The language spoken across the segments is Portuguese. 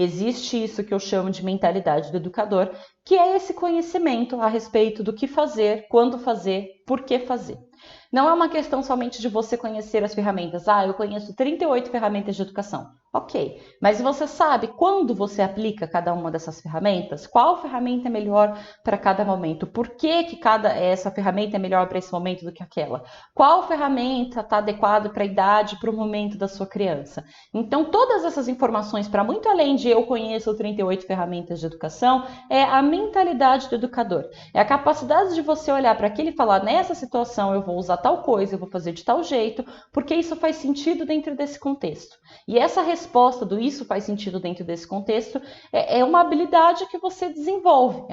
Existe isso que eu chamo de mentalidade do educador, que é esse conhecimento a respeito do que fazer, quando fazer, por que fazer. Não é uma questão somente de você conhecer as ferramentas. Ah, eu conheço 38 ferramentas de educação. Ok, mas você sabe quando você aplica cada uma dessas ferramentas? Qual ferramenta é melhor para cada momento? Por que essa ferramenta é melhor para esse momento do que aquela? Qual ferramenta está adequada para a idade, para o momento da sua criança? Então, todas essas informações, para muito além de eu conheço 38 ferramentas de educação, é a mentalidade do educador. É a capacidade de você olhar para aquilo e falar, nessa situação eu vou usar tal coisa, eu vou fazer de tal jeito, porque isso faz sentido dentro desse contexto. E essa resposta do isso faz sentido dentro desse contexto é uma habilidade que você desenvolve,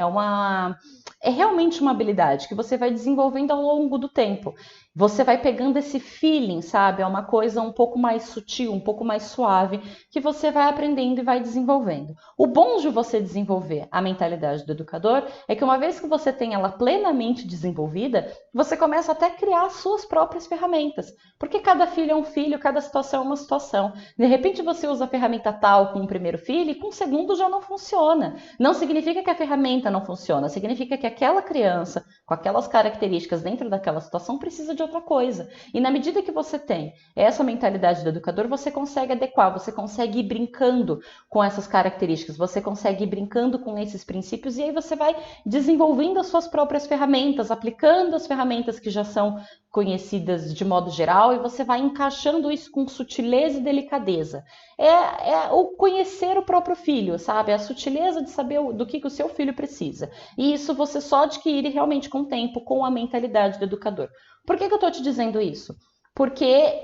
é realmente uma habilidade que você vai desenvolvendo ao longo do tempo. Você vai pegando esse feeling, sabe? É uma coisa um pouco mais sutil, um pouco mais suave, que você vai aprendendo e vai desenvolvendo. O bom de você desenvolver a mentalidade do educador é que uma vez que você tem ela plenamente desenvolvida, você começa até a criar as suas próprias ferramentas. Porque cada filho é um filho, cada situação é uma situação. De repente você usa a ferramenta tal com o primeiro filho e com o segundo já não funciona. Não significa que a ferramenta não funciona, significa que aquela criança, com aquelas características dentro daquela situação, precisa de outra coisa. E na medida que você tem essa mentalidade do educador, você consegue adequar, você consegue ir brincando com essas características, você consegue ir brincando com esses princípios e aí você vai desenvolvendo as suas próprias ferramentas, aplicando as ferramentas que já são conhecidas de modo geral e você vai encaixando isso com sutileza e delicadeza. É o conhecer o próprio filho, sabe? A sutileza de saber do que o seu filho precisa. E isso você só adquire realmente com o tempo, com a mentalidade do educador. Por que eu estou te dizendo isso? Porque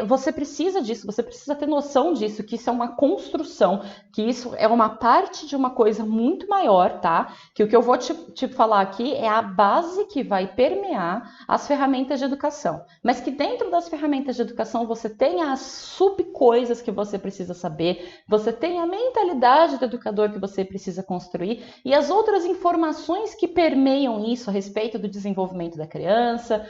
você precisa disso, você precisa ter noção disso, que isso é uma construção, que isso é uma parte de uma coisa muito maior, tá? Que o que eu vou te falar aqui é a base que vai permear as ferramentas de educação. Mas que dentro das ferramentas de educação você tem as subcoisas que você precisa saber, você tem a mentalidade do educador que você precisa construir e as outras informações que permeiam isso a respeito do desenvolvimento da criança,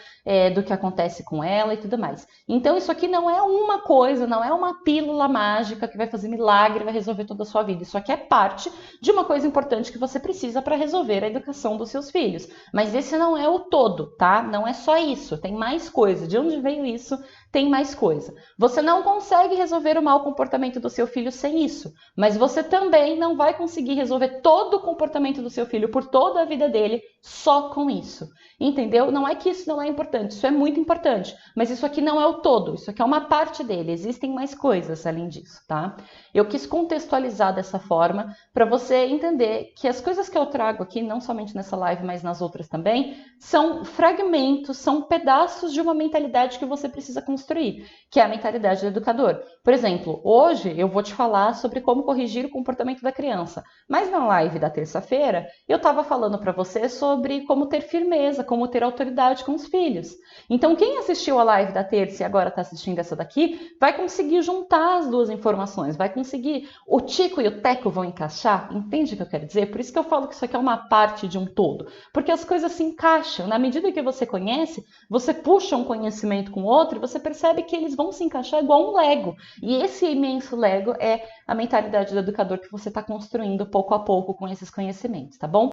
do que acontece com ela e tudo mais. Então isso aqui não é uma coisa, não é uma pílula mágica que vai fazer milagre, vai resolver toda a sua vida. Isso aqui é parte de uma coisa importante que você precisa para resolver a educação dos seus filhos. Mas esse não é o todo, tá? Não é só isso, tem mais coisa. De onde veio isso? Tem mais coisa. Você não consegue resolver o mau comportamento do seu filho sem isso, mas você também não vai conseguir resolver todo o comportamento do seu filho por toda a vida dele só com isso. Entendeu? Não é que isso não é importante, isso é muito importante, mas isso aqui não é o todo, isso aqui é uma parte dele, existem mais coisas além disso, tá? Eu quis contextualizar dessa forma para você entender que as coisas que eu trago aqui, não somente nessa live, mas nas outras também, são fragmentos, são pedaços de uma mentalidade que você precisa construir, que é a mentalidade do educador. Por exemplo, hoje eu vou te falar sobre como corrigir o comportamento da criança, mas na live da terça-feira eu estava falando para você sobre como ter firmeza, como ter autoridade com os filhos. Então quem assistiu a live da terça e agora está assistindo essa daqui, vai conseguir juntar as duas informações, vai conseguir, o Tico e o Teco vão encaixar, entende o que eu quero dizer? Por isso que eu falo que isso aqui é uma parte de um todo, porque as coisas se encaixam, na medida que você conhece, você puxa um conhecimento com o outro e você percebe que eles vão se encaixar igual um Lego, e esse imenso Lego é a mentalidade do educador que você está construindo pouco a pouco com esses conhecimentos, tá bom?